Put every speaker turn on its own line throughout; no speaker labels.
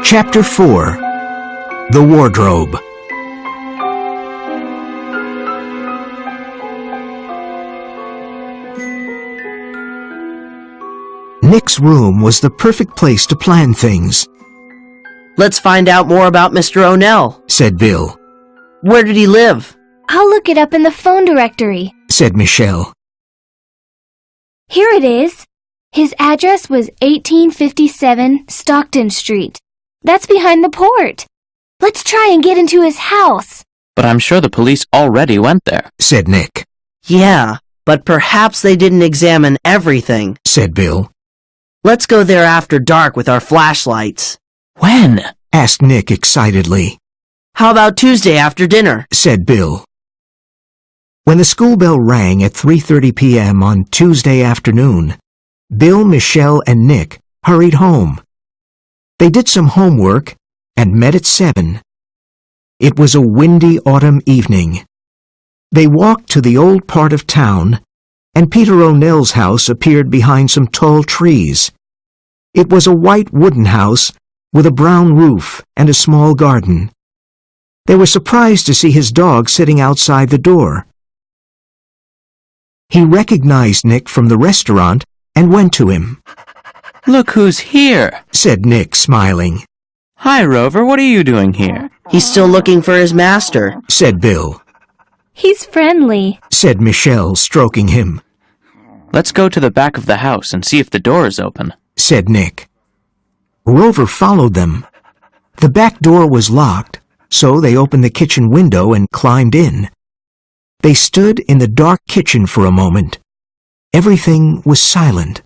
Chapter 4. The Wardrobe. Nick's room was the perfect place to plan things.
"Let's find out more about Mr. O'Nell,"
said Bill.
"Where did he live?"
"I'll look it up in the phone directory,"
said Michelle.
"Here it is. His address was 1857 Stockton Street. That's behind the port. Let's try and get into his house."
"But I'm sure the police already went there,"
said Nick.
"Yeah, but perhaps they didn't examine everything,"
said Bill.
"Let's go there after dark with our flashlights."
"When?"
asked Nick excitedly.
"How about Tuesday after dinner?"
said Bill. When the school bell rang at 3:30 p.m. on Tuesday afternoon, Bill, Michelle, and Nick hurried home. They did some homework and met at 7. It was a windy autumn evening. They walked to the old part of town, and Peter O'Nell's house appeared behind some tall trees. It was a white wooden house with a brown roof and a small garden. They were surprised to see his dog sitting outside the door. He recognized Nick from the restaurant and went to him.
"Look who's here,"
said Nick, smiling.
"Hi, Rover, what are you doing here?"
"He's still looking for his master,"
said Bill.
"He's friendly,"
said Michelle, stroking him.
"Let's go to the back of the house and see if the door is open,"
said Nick. Rover followed them. The back door was locked, so they opened the kitchen window and climbed in. They stood in the dark kitchen for a moment. Everything was silent.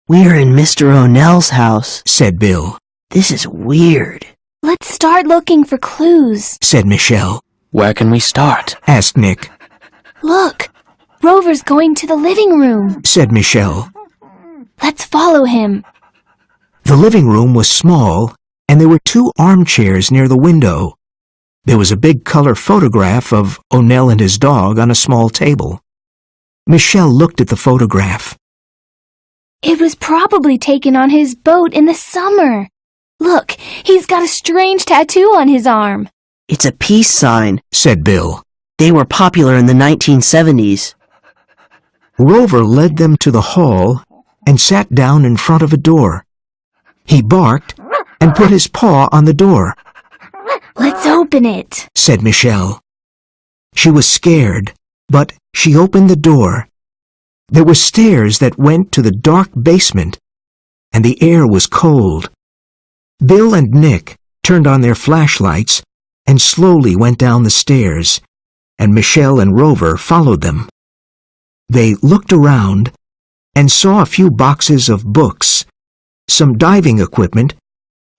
"We're in Mr. O'Nell's house,"
said Bill.
"This is weird."
"Let's start looking for clues,"
said Michelle.
"Where can we start?"
asked Nick.
"Look, Rover's going to the living room,"
said Michelle.
"Let's follow him."
The living room was small, and there were 2 armchairs near the window. There was a big color photograph of O'Nell and his dog on a small table. Michelle looked at the photograph.
"It was probably taken on his boat in the summer. Look, he's got a strange tattoo on his arm."
"It's a peace sign,"
said Bill.
"They were popular in the 1970s.
Rover led them to the hall and sat down in front of a door. He barked and put his paw on the door.
"Let's open it,"
said Michelle. She was scared, but she opened the door. There were stairs that went to the dark basement, and the air was cold. Bill and Nick turned on their flashlights and slowly went down the stairs, and Michelle and Rover followed them. They looked around and saw a few boxes of books, some diving equipment,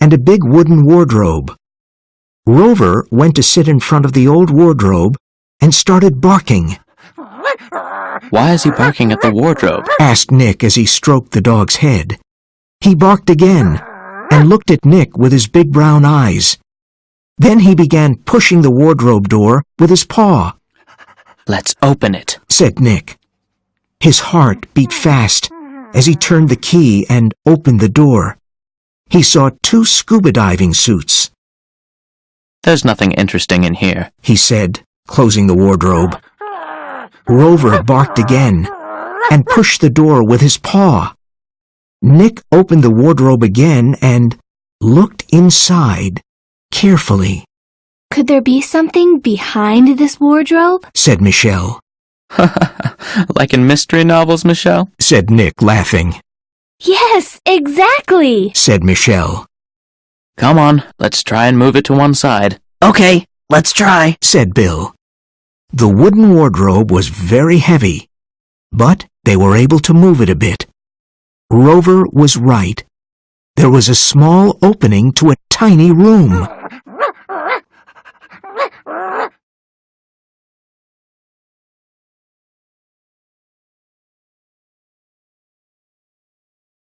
and a big wooden wardrobe. Rover went to sit in front of the old wardrobe and started barking.
"Why is he barking at the wardrobe?"
asked Nick as he stroked the dog's head. He barked again and looked at Nick with his big brown eyes. Then he began pushing the wardrobe door with his paw.
"Let's open it,"
said Nick. His heart beat fast as he turned the key and opened the door. He saw 2 scuba diving suits.
"There's nothing interesting in here,"
he said, closing the wardrobe. Rover barked again and pushed the door with his paw. Nick opened the wardrobe again and looked inside carefully.
"Could there be something behind this wardrobe?"
said Michelle.
"Like in mystery novels, Michelle?"
said Nick, laughing.
"Yes, exactly,"
said Michelle.
"Come on, let's try and move it to one side."
"Okay, let's try,"
said Bill. The wooden wardrobe was very heavy, but they were able to move it a bit. Rover was right. There was a small opening to a tiny room.